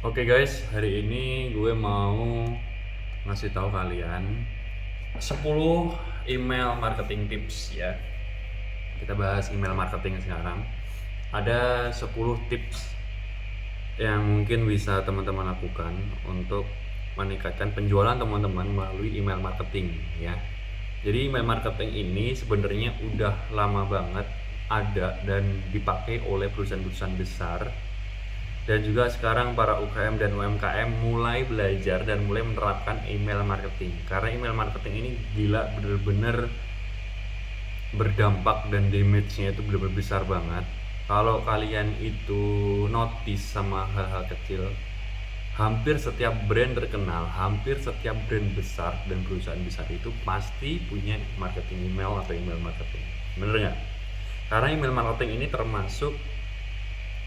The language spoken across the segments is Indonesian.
Oke guys, hari ini gue mau ngasih tahu kalian 10 email marketing tips ya. Kita bahas email marketing sekarang. Ada 10 tips yang mungkin bisa teman-teman lakukan untuk meningkatkan penjualan teman-teman melalui email marketing ya. Jadi email marketing ini sebenarnya udah lama banget ada dan dipakai oleh perusahaan-perusahaan besar, dan juga sekarang para UKM dan UMKM mulai belajar dan mulai menerapkan email marketing, karena email marketing ini gila bener-bener berdampak dan damage-nya itu bener-bener besar banget. Kalau kalian itu notice sama hal-hal kecil, hampir setiap brand terkenal, hampir setiap brand besar dan perusahaan besar itu pasti punya marketing email atau email marketing. Bener nggak? Karena email marketing ini termasuk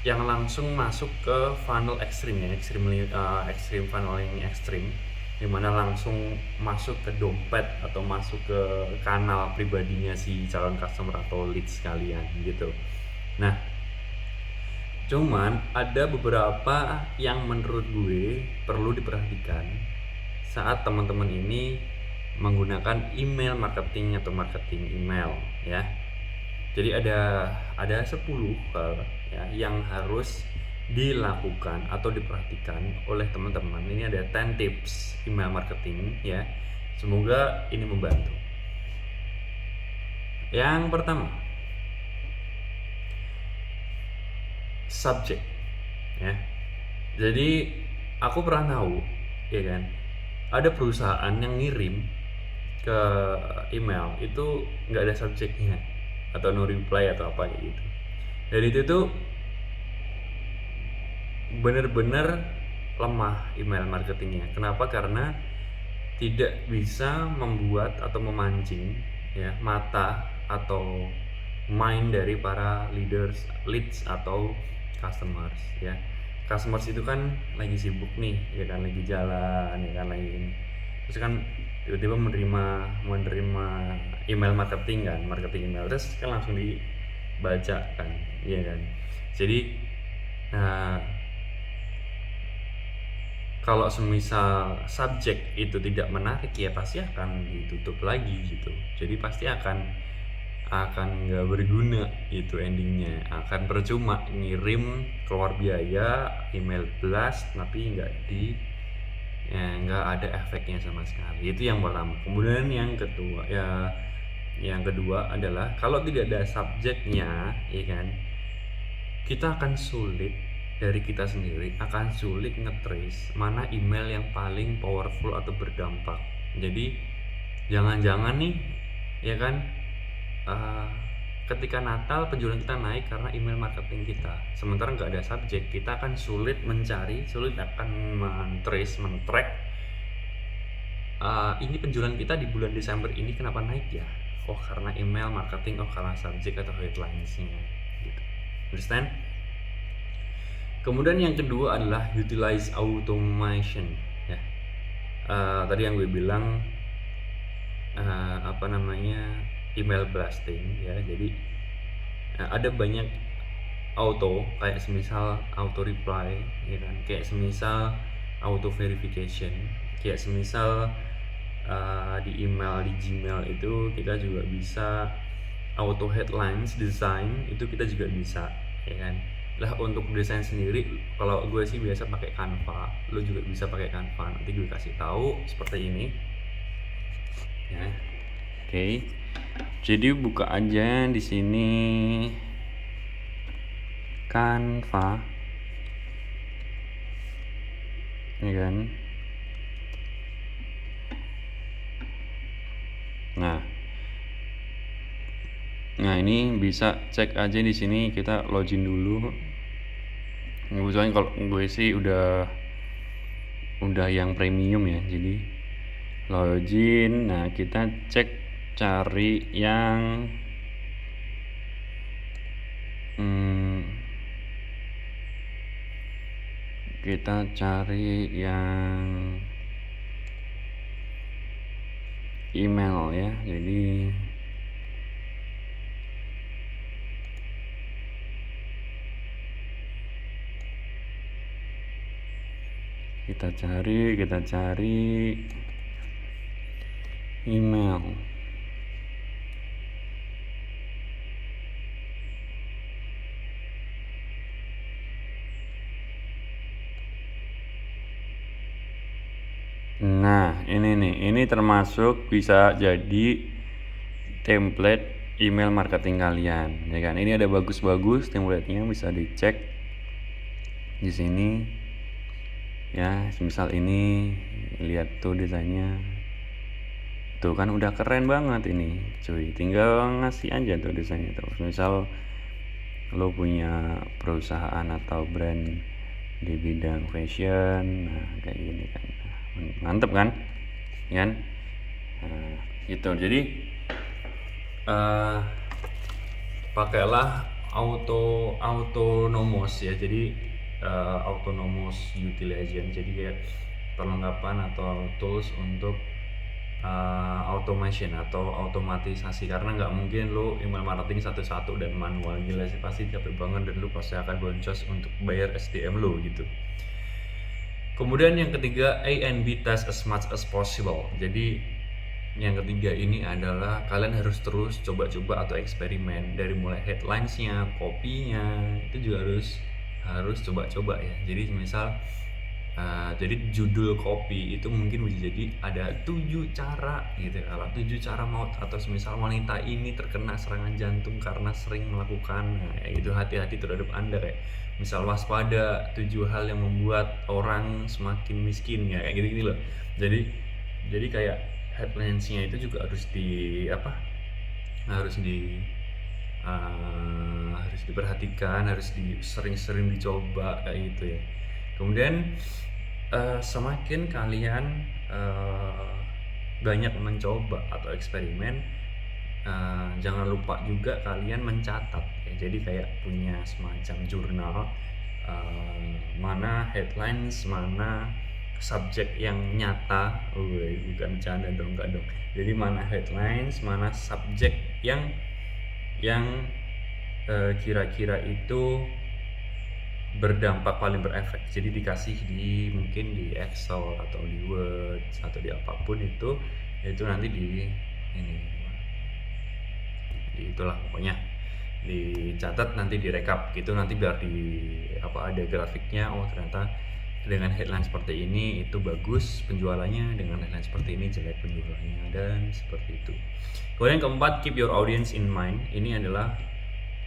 yang langsung masuk ke funnel ekstrim ya, ekstrim funneling ekstrim, dimana langsung masuk ke dompet atau masuk ke kanal pribadinya si calon customer atau leads kalian gitu. Nah, cuman ada beberapa yang menurut gue perlu diperhatikan saat teman-teman ini menggunakan email marketing atau marketing email ya. Jadi ada 10 hal ya yang harus dilakukan atau diperhatikan oleh teman-teman. Ini ada 10 tips email marketing ya. Semoga ini membantu. Yang pertama, subject ya. Jadi aku pernah tahu ya kan, ada perusahaan yang ngirim ke email itu nggak ada subjeknya atau no reply atau apa kayak gitu. Jadi itu tuh bener-bener lemah email marketingnya. Kenapa? Karena tidak bisa membuat atau memancing ya mata atau mind dari para leads atau customers ya. Customers itu kan lagi sibuk nih ya kan, lagi jalan ya kan, lagi ini, terus kan tiba-tiba menerima email marketing kan, marketing email, terus kan langsung dibaca kan, iya kan. Jadi nah, kalau semisal subjek itu tidak menarik ya pasti akan ditutup lagi gitu. Jadi pasti akan nggak berguna itu endingnya, akan percuma ngirim, keluar biaya email blast tapi nggak ada efeknya sama sekali. Itu yang pertama. Kemudian yang kedua adalah kalau tidak ada subjeknya ya kan, kita akan sulit, dari kita sendiri akan sulit ngetrace mana email yang paling powerful atau berdampak. Jadi jangan-jangan nih ya kan, uh, ketika Natal penjualan kita naik karena email marketing kita, sementara nggak ada subjek, kita akan sulit mencari, sulit akan men-track ini penjualan kita di bulan Desember ini kenapa naik ya, oh karena email marketing, oh karena subjek atau headlinesnya gitu. Understand? Kemudian yang kedua adalah utilize automation ya. Tadi yang gue bilang apa namanya, email blasting ya. Jadi ada banyak auto, kayak semisal auto reply ya kan, kayak semisal auto verification, kayak semisal di email di Gmail itu kita juga bisa auto headlines design, itu kita juga bisa ya kan. Lah untuk desain sendiri, kalau gue sih biasa pakai Canva, lo juga bisa pakai Canva, nanti gue kasih tahu seperti ini ya. Oke, jadi buka aja di sini Canva ya kan. Nah ini bisa cek aja di sini, kita login dulu. Kebetulan kalau gue sih udah yang premium ya, jadi login. Nah kita cek, cari yang kita cari yang email ya. Jadi Kita cari email. Nah, ini termasuk bisa jadi template email marketing kalian, ya kan? Ini ada bagus-bagus template-nya, bisa dicek di sini. Ya, misal ini, lihat tuh desainnya. Tuh kan udah keren banget ini, cuy. Tinggal ngasih aja tuh desainnya tuh. Misal lo punya perusahaan atau brand di bidang fashion, nah kayak gini kan, mantep kan, kan? Nah, gitu. Jadi pakailah autonomous ya. Jadi autonomous utilization. Jadi kayak perlengkapan atau tools untuk automation atau otomatisasi, karena nggak mungkin lo email marketing satu-satu dan manual, gila sih, pasti capek banget dan lo pasti akan boncos untuk bayar SDM lo gitu. Kemudian yang ketiga, A and B test as much as possible. Jadi yang ketiga ini adalah kalian harus terus coba-coba atau eksperimen, dari mulai headlinesnya, kopinya, itu juga harus coba-coba ya. Jadi misal jadi judul kopi itu mungkin bisa jadi ada 7 cara gitu, kalau 7 cara maut, atau misal wanita ini terkena serangan jantung karena sering melakukan, nah itu hati-hati terhadap Anda, kayak misal waspada 7 hal yang membuat orang semakin miskin, ya kayak gitu-gitu loh. Jadi kayak headlinesnya itu juga harus harus diperhatikan, harus sering-sering dicoba kayak gitu ya. Kemudian semakin kalian banyak mencoba atau eksperimen, jangan lupa juga kalian mencatat ya. Jadi kayak punya semacam jurnal, mana headlines, mana subjek yang nyata, bukan canda dong, enggak dong. Jadi mana headlines, mana subjek yang kira-kira itu berdampak, paling berefek. Jadi dikasih mungkin di Excel atau di Word atau di apapun itu nanti itulah pokoknya dicatat, nanti direkap gitu, nanti biar ada grafiknya. Oh ternyata dengan headline seperti ini itu bagus penjualannya, dengan headline seperti ini jelek penjualannya, dan seperti itu. Kemudian keempat, keep your audience in mind. Ini adalah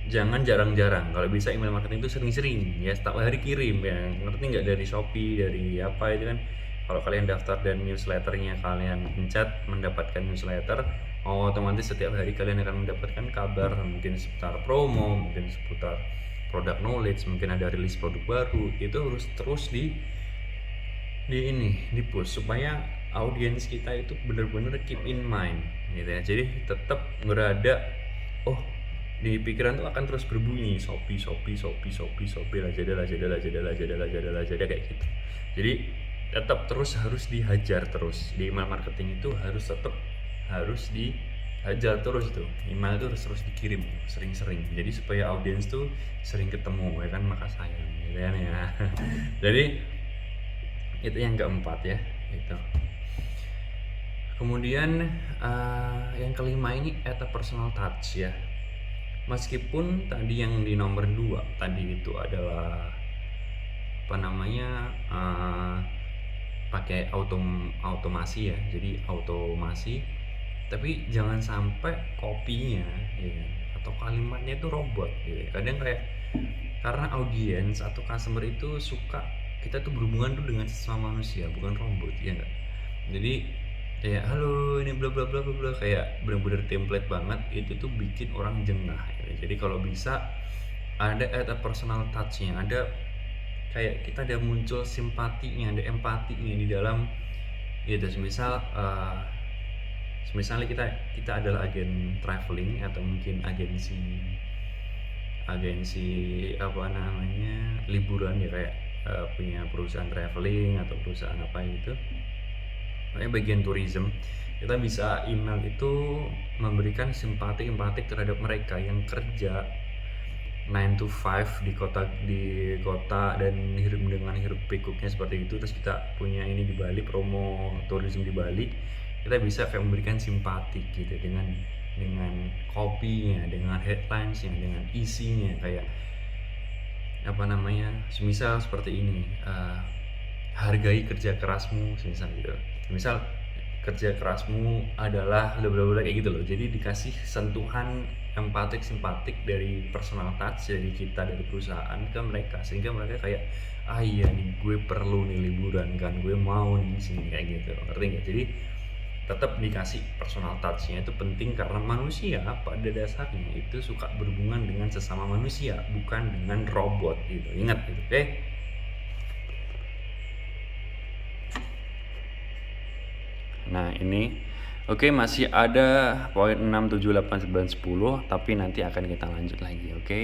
jangan jarang-jarang, kalau bisa email marketing itu sering-sering ya, setiap hari kirim ya, ngerti nggak? Dari Shopee, dari apa itu kan, kalau kalian daftar dan newsletternya kalian pencet mendapatkan newsletter, otomatis setiap hari kalian akan mendapatkan kabar, mungkin seputar promo, mungkin seputar product knowledge, mungkin ada rilis produk baru. Itu harus terus di push supaya audiens kita itu benar-benar keep in mind gitu ya. Jadi tetap berada, di pikiran tuh akan terus berbunyi Shopee, Lazada kayak gitu. Jadi tetap terus harus dihajar terus di email marketing itu, harus dihajar terus tuh. Email itu harus terus dikirim sering-sering. Jadi supaya audiens tuh sering ketemu ya kan, maka sayang gitu kan ya. Jadi itu yang keempat ya, itu. Kemudian yang kelima ini add a personal touch ya. Meskipun tadi yang di nomor 2 tadi itu adalah pakai automasi ya, jadi automasi, tapi jangan sampai kopinya ya, atau kalimatnya itu robot gitu. Kadang kayak, karena audiens atau customer itu suka kita tuh berhubungan tuh dengan sesama manusia, bukan robot ya enggak. Jadi kayak halo ini bla bla bla bla, kayak bener-bener template banget, itu tuh bikin orang jengah gitu. Jadi kalau bisa ada personal touch-nya, ada kayak kita ada muncul simpatinya, ada empatinya di dalam gitu. Misalnya kita adalah agen traveling atau mungkin agensi liburan ya, kayak punya perusahaan traveling atau perusahaan apa gitu, bagian tourism. Kita bisa email itu memberikan simpati terhadap mereka yang kerja 9 to 5 di kota dan hidup dengan hiruk pikuknya seperti itu, terus kita punya ini di Bali, promo tourism di Bali, kita bisa kayak memberikan simpati gitu dengan kopinya, dengan headlinesnya, dengan isinya, kayak apa namanya, semisal seperti ini, hargai kerja kerasmu, semisal gitu. Misal kerja kerasmu adalah bla bla bla kayak gitu loh. Jadi dikasih sentuhan empatik simpatik dari personal touch dari kita, dari perusahaan ke mereka, sehingga mereka kayak iya nih gue perlu nih liburan kan, gue mau nih di sini kayak gitu, ngerti nggak? Jadi tetap dikasih personal touch-nya itu penting, karena manusia pada dasarnya itu suka berhubungan dengan sesama manusia, bukan dengan robot gitu. Ingat gitu, oke? Nah ini oke, masih ada poin 6, 7, 8, 9, 10, tapi nanti akan kita lanjut lagi, oke?